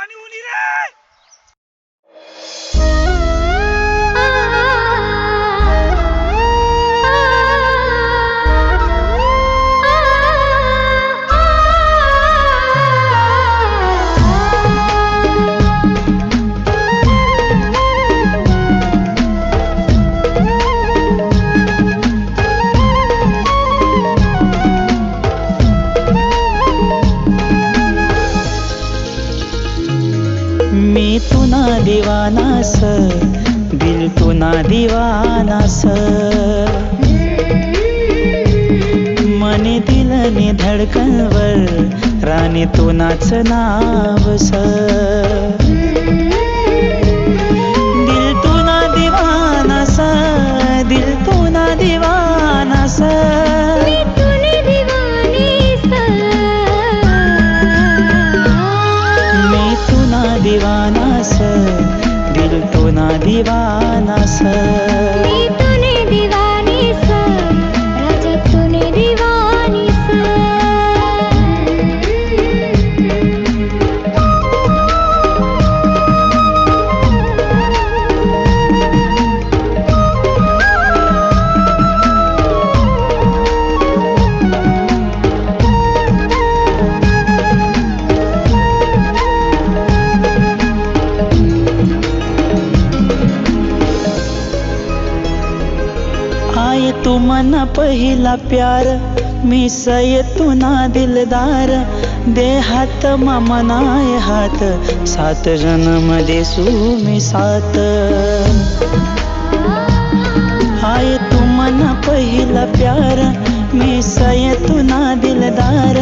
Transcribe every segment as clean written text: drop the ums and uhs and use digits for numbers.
पाणी उनी रे. मी तुना दीवानास, दिल तुना दीवानास. मने दिलने धडकनवर राणी तुनाच नावस. दिल तुना दीवानास, दिल तुना दीवानास. दीवानास, दिल तुना दीवानास. मी तूने दीवानीस, राजा तूने दीवानीस. आय तू मना पहिला प्यार, मी सय तुना दिलदार. दे हात मनाय हात, सात जन्म देसू मी सात. आय तू मना पहिला प्यार, मी सय तुना दिलदार.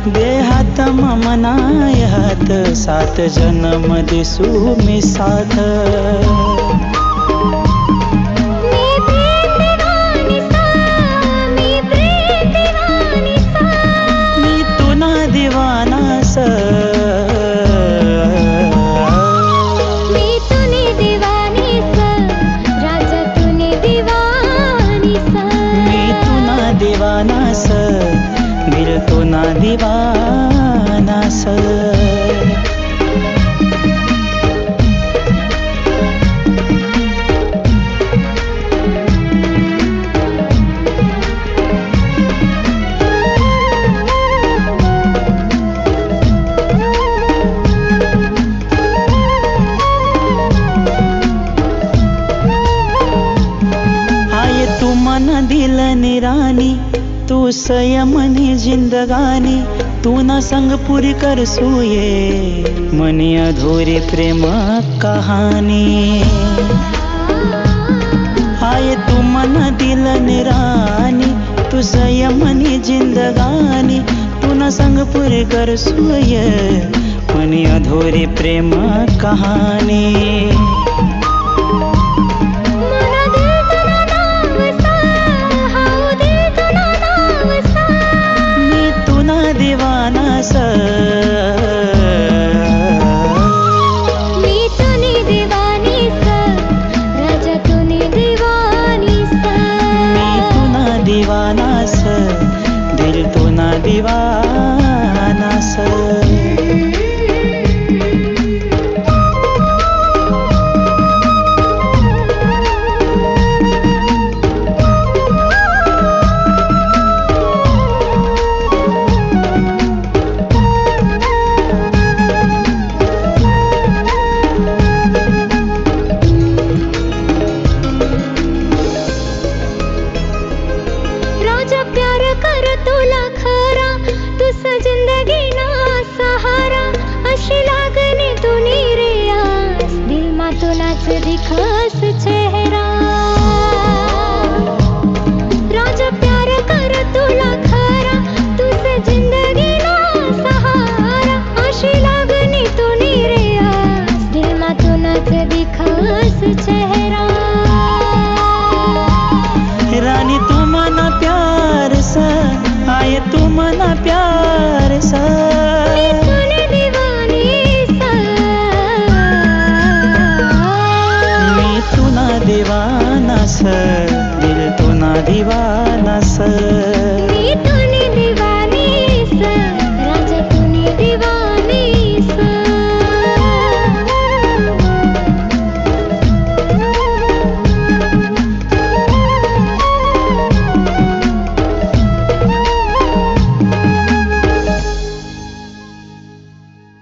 दे हात मनाय हात, सात जन्म देसू मी सात. दीवानास, मी तूने दीवानीस, राजा तूने दीवानीस. मी तुना दीवानास, दिल तुना दीवानास. मन दिल निरानी, तू संयमनी जिंदगानी. तू न संग पुरी कर सूये, मनी अधूरी प्रेम कहानी. आय तू मन दिल निरानी, तू संयमनी जिंदगानी. तू न संग पुरी कर सूये, मनी अधूरी प्रेम कहानी.